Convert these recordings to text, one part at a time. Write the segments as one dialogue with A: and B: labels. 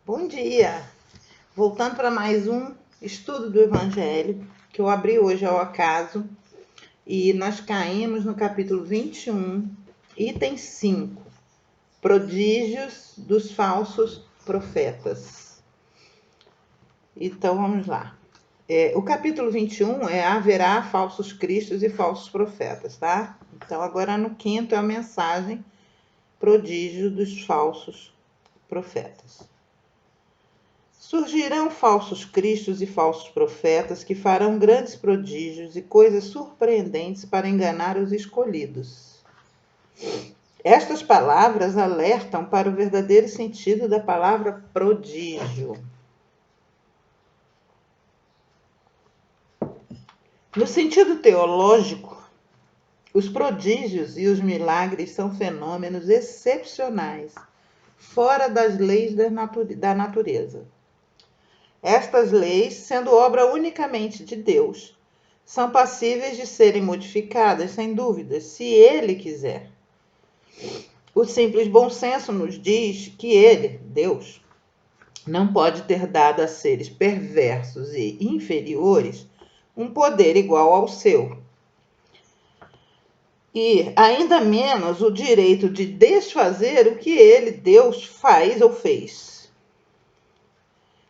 A: Bom dia! Voltando para mais um estudo do Evangelho, que eu abri hoje ao acaso, e nós caímos no capítulo 21, item 5, prodígios dos falsos profetas. Então vamos lá. O capítulo 21 é haverá falsos cristos e falsos profetas, tá? Então agora no quinto é a mensagem prodígio dos falsos profetas. Surgirão falsos cristos e falsos profetas que farão grandes prodígios e coisas surpreendentes para enganar os escolhidos. Estas palavras alertam para o verdadeiro sentido da palavra prodígio. No sentido teológico, os prodígios e os milagres são fenômenos excepcionais, fora das leis da natureza. Estas leis, sendo obra unicamente de Deus, são passíveis de serem modificadas, sem dúvida, se Ele quiser. O simples bom senso nos diz que Ele, Deus, não pode ter dado a seres perversos e inferiores um poder igual ao seu. E ainda menos o direito de desfazer o que Ele, Deus, faz ou fez.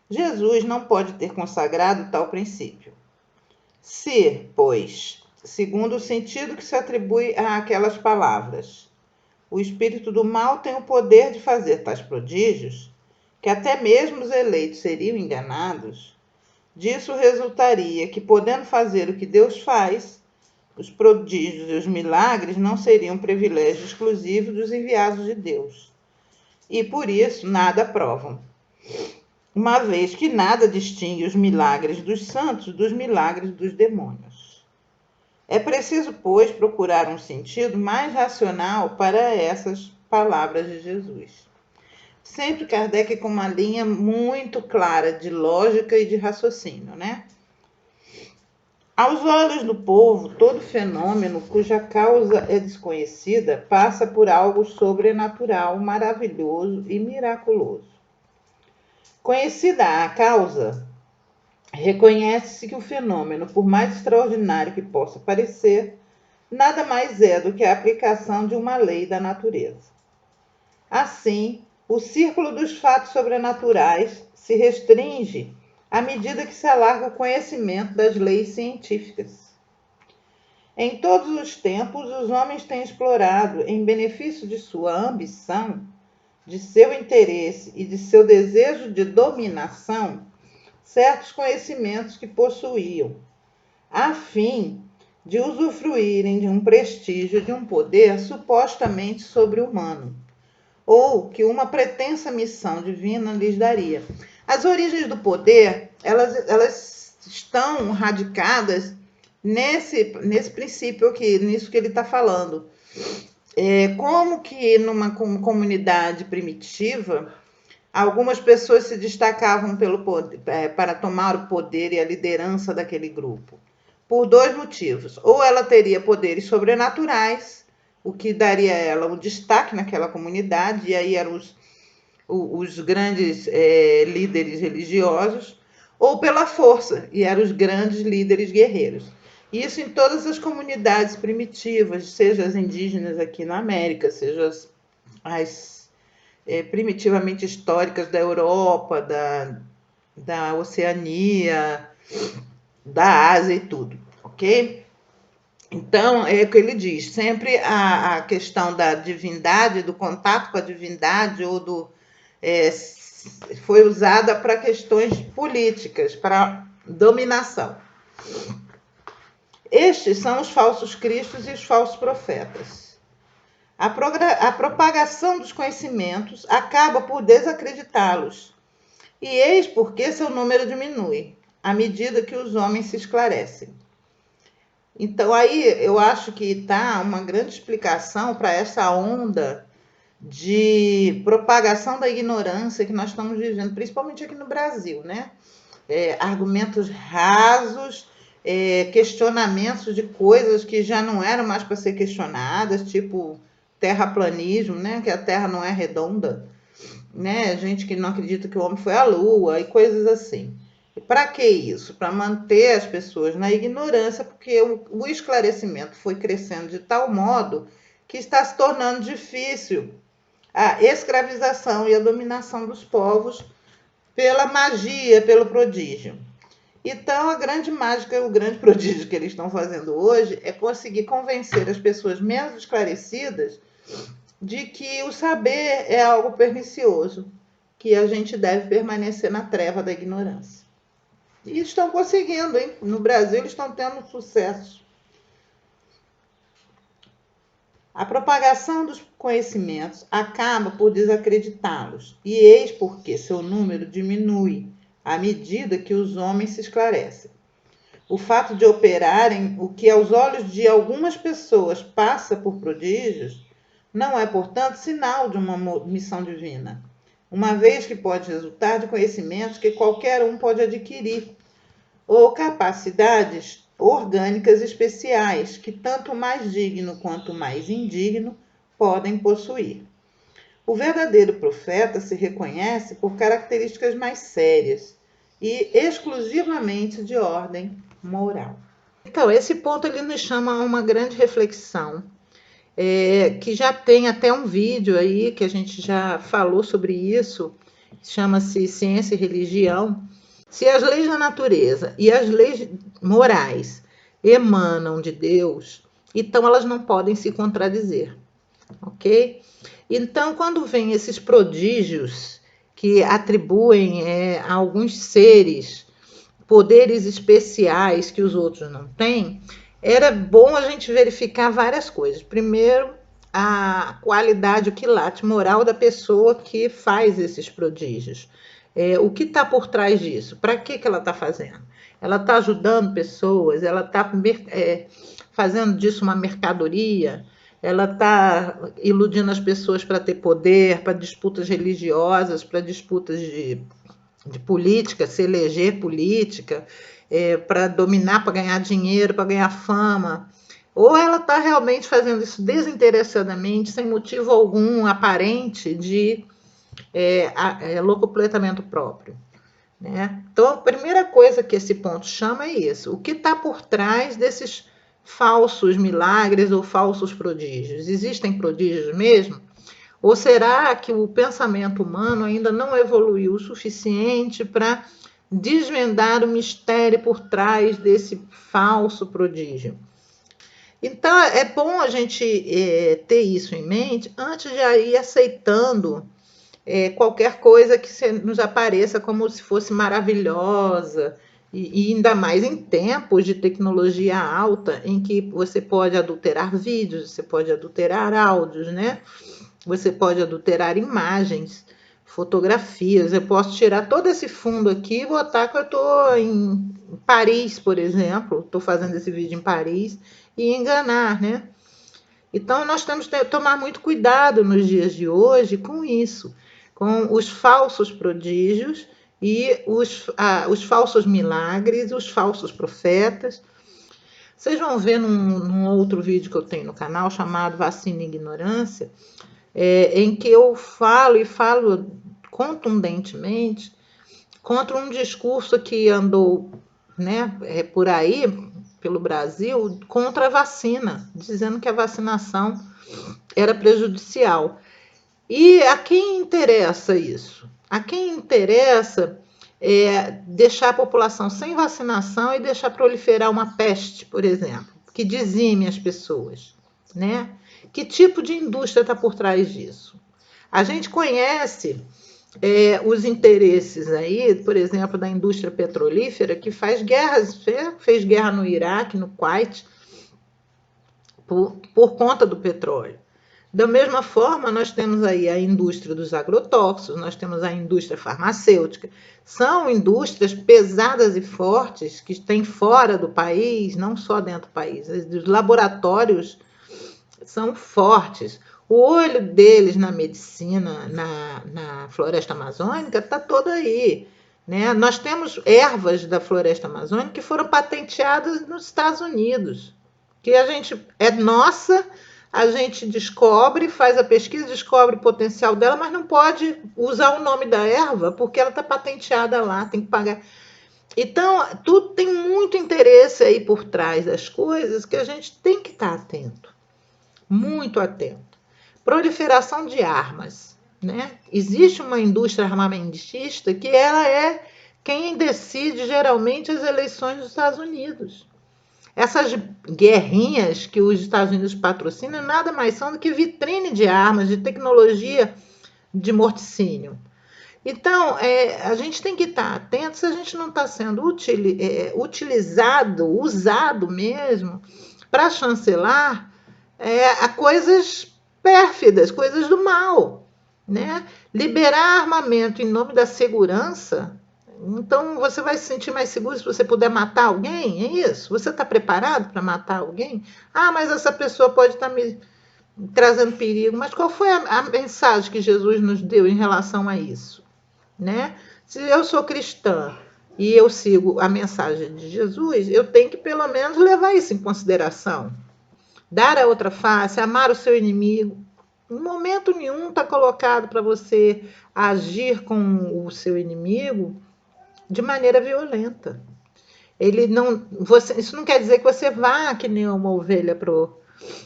A: Jesus não pode ter consagrado tal princípio. Se, pois, segundo o sentido que se atribui àquelas palavras, o espírito do mal tem o poder de fazer tais prodígios, que até mesmo os eleitos seriam enganados, disso resultaria que, podendo fazer o que Deus faz, os prodígios e os milagres não seriam privilégio exclusivo dos enviados de Deus. E por isso nada provam, uma vez que nada distingue os milagres dos santos dos milagres dos demônios. É preciso, pois, procurar um sentido mais racional para essas palavras de Jesus. Sempre Kardec com uma linha muito clara de lógica e de raciocínio, né? Aos olhos do povo, todo fenômeno cuja causa é desconhecida passa por algo sobrenatural, maravilhoso e miraculoso. Conhecida a causa, reconhece-se que o fenômeno, por mais extraordinário que possa parecer, nada mais é do que a aplicação de uma lei da natureza. Assim, o círculo dos fatos sobrenaturais se restringe à medida que se alarga o conhecimento das leis científicas. Em todos os tempos, os homens têm explorado, em benefício de sua ambição, de seu interesse e de seu desejo de dominação, certos conhecimentos que possuíam, a fim de usufruírem de um prestígio, de um poder supostamente sobre-humano, ou que uma pretensa missão divina lhes daria. As origens do poder, elas estão radicadas nesse princípio aqui, nisso que ele está falando. Como que numa comunidade primitiva, algumas pessoas se destacavam pelo poder, para tomar o poder e a liderança daquele grupo, por dois motivos. Ou ela teria poderes sobrenaturais, o que daria a ela um destaque naquela comunidade, e aí eram os grandes líderes religiosos, ou pela força, e eram os grandes líderes guerreiros. Isso em todas as comunidades primitivas, seja as indígenas aqui na América, seja as primitivamente históricas da Europa, da Oceania, da Ásia e tudo, ok? Então, é o que ele diz, sempre a questão da divindade, do contato com a divindade, foi usada para questões políticas, para dominação. Estes são os falsos cristos e os falsos profetas. A propagação dos conhecimentos acaba por desacreditá-los. E eis porque seu número diminui, à medida que os homens se esclarecem. Então, aí eu acho que está uma grande explicação para essa onda de propagação da ignorância que nós estamos vivendo, principalmente aqui no Brasil, né? Argumentos rasos, questionamentos de coisas que já não eram mais para ser questionadas, tipo terraplanismo, né? Que a Terra não é redonda. né? Gente que não acredita que o homem foi à lua e coisas assim. E para que isso? Para manter as pessoas na ignorância, porque o esclarecimento foi crescendo de tal modo que está se tornando difícil a escravização e a dominação dos povos pela magia, pelo prodígio. Então, a grande mágica, o grande prodígio que eles estão fazendo hoje é conseguir convencer as pessoas menos esclarecidas de que o saber é algo pernicioso, que a gente deve permanecer na treva da ignorância. E estão conseguindo, hein? No Brasil, eles estão tendo sucesso. A propagação dos conhecimentos acaba por desacreditá-los, e eis porque seu número diminui à medida que os homens se esclarecem. O fato de operarem o que aos olhos de algumas pessoas passa por prodígios não é, portanto, sinal de uma missão divina, uma vez que pode resultar de conhecimentos que qualquer um pode adquirir, ou capacidades orgânicas especiais que tanto mais digno quanto mais indigno podem possuir. O verdadeiro profeta se reconhece por características mais sérias e exclusivamente de ordem moral. Então, esse ponto ele nos chama a uma grande reflexão, que já tem até um vídeo aí que a gente já falou sobre isso, chama-se Ciência e Religião. Se as leis da natureza e as leis morais emanam de Deus, então elas não podem se contradizer, ok? Então, quando vem esses prodígios que atribuem a alguns seres poderes especiais que os outros não têm, era bom a gente verificar várias coisas. Primeiro, a qualidade, o quilate moral da pessoa que faz esses prodígios. O que está por trás disso? Para que ela está fazendo? Ela está ajudando pessoas? Ela está fazendo disso uma mercadoria? Ela está iludindo as pessoas para ter poder, para disputas religiosas, para disputas de política, se eleger política, para dominar, para ganhar dinheiro, para ganhar fama? Ou ela está realmente fazendo isso desinteressadamente, sem motivo algum aparente de locupletamento próprio, né? Então, a primeira coisa que esse ponto chama é isso. O que está por trás desses falsos milagres ou falsos prodígios? Existem prodígios mesmo? Ou será que o pensamento humano ainda não evoluiu o suficiente para desvendar o mistério por trás desse falso prodígio? Então, é bom a gente ter isso em mente antes de ir aceitando qualquer coisa que nos apareça como se fosse maravilhosa, e ainda mais em tempos de tecnologia alta, em que você pode adulterar vídeos, você pode adulterar áudios, né? Você pode adulterar imagens, fotografias. Eu posso tirar todo esse fundo aqui e botar que eu estou em Paris, por exemplo, estou fazendo esse vídeo em Paris, e enganar, né? Então, nós temos que tomar muito cuidado nos dias de hoje com isso, com os falsos prodígios e os falsos milagres, os falsos profetas. Vocês vão ver num outro vídeo que eu tenho no canal, chamado Vacina e Ignorância, em que eu falo contundentemente contra um discurso que andou, né, por aí, pelo Brasil, contra a vacina, dizendo que a vacinação era prejudicial. E a quem interessa isso? A quem interessa deixar a população sem vacinação e deixar proliferar uma peste, por exemplo, que dizime as pessoas, né? Que tipo de indústria está por trás disso? A gente conhece os interesses aí, por exemplo, da indústria petrolífera, que faz guerras, fez guerra no Iraque, no Kuwait, por conta do petróleo. Da mesma forma, nós temos aí a indústria dos agrotóxicos, nós temos a indústria farmacêutica. São indústrias pesadas e fortes que têm fora do país, não só dentro do país. Os laboratórios são fortes. O olho deles na medicina, na floresta amazônica, está todo aí, né? Nós temos ervas da floresta amazônica que foram patenteadas nos Estados Unidos, que a gente é nossa, a gente descobre, faz a pesquisa, descobre o potencial dela, mas não pode usar o nome da erva porque ela está patenteada lá, tem que pagar. Então, tudo tem muito interesse aí por trás das coisas que a gente tem que estar atento, muito atento. Proliferação de armas, né? Existe uma indústria armamentista que ela é quem decide geralmente as eleições dos Estados Unidos. Essas guerrinhas que os Estados Unidos patrocinam nada mais são do que vitrine de armas, de tecnologia de morticínio. Então, a gente tem que estar atento se a gente não está sendo utilizado, usado mesmo, para chancelar a coisas pérfidas, coisas do mal, né? Liberar armamento em nome da segurança. Então, você vai se sentir mais seguro se você puder matar alguém? É isso? Você está preparado para matar alguém? Ah, mas essa pessoa pode estar me trazendo perigo. Mas qual foi a mensagem que Jesus nos deu em relação a isso? Né? Se eu sou cristã e eu sigo a mensagem de Jesus, eu tenho que pelo menos levar isso em consideração. Dar a outra face, amar o seu inimigo. Em momento nenhum está colocado para você agir com o seu inimigo de maneira violenta. Ele não, isso não quer dizer que você vá que nem uma ovelha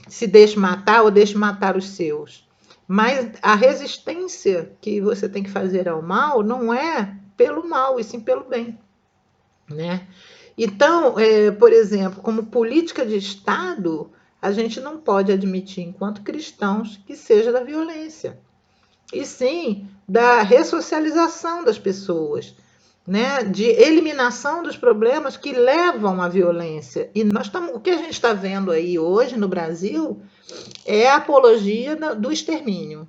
A: se deixe matar ou deixe matar os seus. Mas a resistência que você tem que fazer ao mal não é pelo mal, e sim pelo bem, né? Então, por exemplo, como política de Estado, a gente não pode admitir, enquanto cristãos, que seja da violência, e sim da ressocialização das pessoas, né? De eliminação dos problemas que levam à violência. E o que a gente está vendo aí hoje no Brasil é a apologia do extermínio,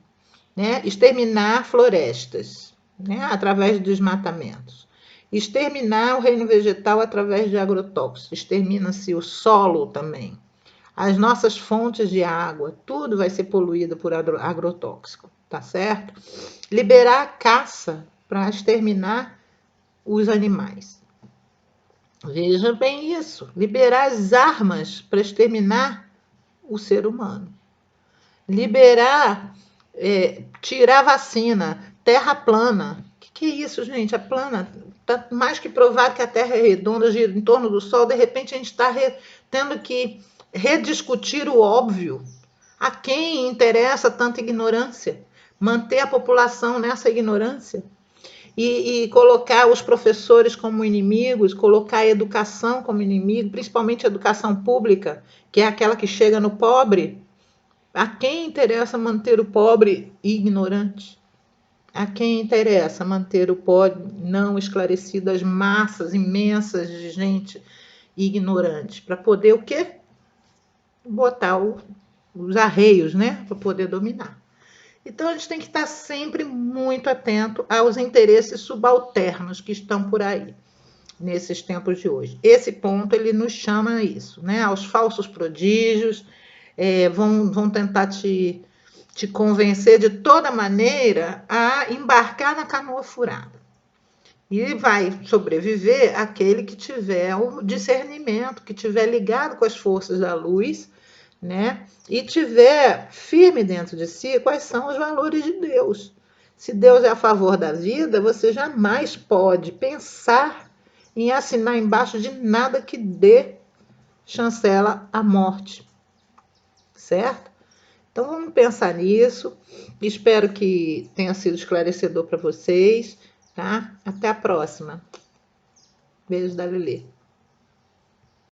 A: né? Exterminar florestas, né? Através de desmatamentos. Exterminar o reino vegetal através de agrotóxicos. Extermina-se o solo também. As nossas fontes de água, tudo vai ser poluído por agrotóxico, tá certo? Liberar a caça para exterminar os animais. Veja bem isso. Liberar as armas para exterminar o ser humano. Liberar, tirar a vacina, terra plana. O que é isso, gente? A plana está mais que provado que a Terra é redonda, gira em torno do Sol. De repente, a gente está tendo que rediscutir o óbvio. A quem interessa tanta ignorância? Manter a população nessa ignorância? E colocar os professores como inimigos, colocar a educação como inimigo, principalmente a educação pública, que é aquela que chega no pobre. A quem interessa manter o pobre ignorante? A quem interessa manter o pobre não esclarecido, as massas imensas de gente ignorante? Para poder o quê? Botar os arreios, né? Para poder dominar. Então, a gente tem que estar sempre muito atento aos interesses subalternos que estão por aí, nesses tempos de hoje. Esse ponto, ele nos chama a isso, né? Aos falsos prodígios, vão tentar te convencer de toda maneira a embarcar na canoa furada. E vai sobreviver aquele que tiver o discernimento, que tiver ligado com as forças da luz, né? E tiver firme dentro de si quais são os valores de Deus. Se Deus é a favor da vida, você jamais pode pensar em assinar embaixo de nada que dê chancela à morte, certo? Então vamos pensar nisso. Espero que tenha sido esclarecedor para vocês, tá? Até a próxima. Beijo da Lelê.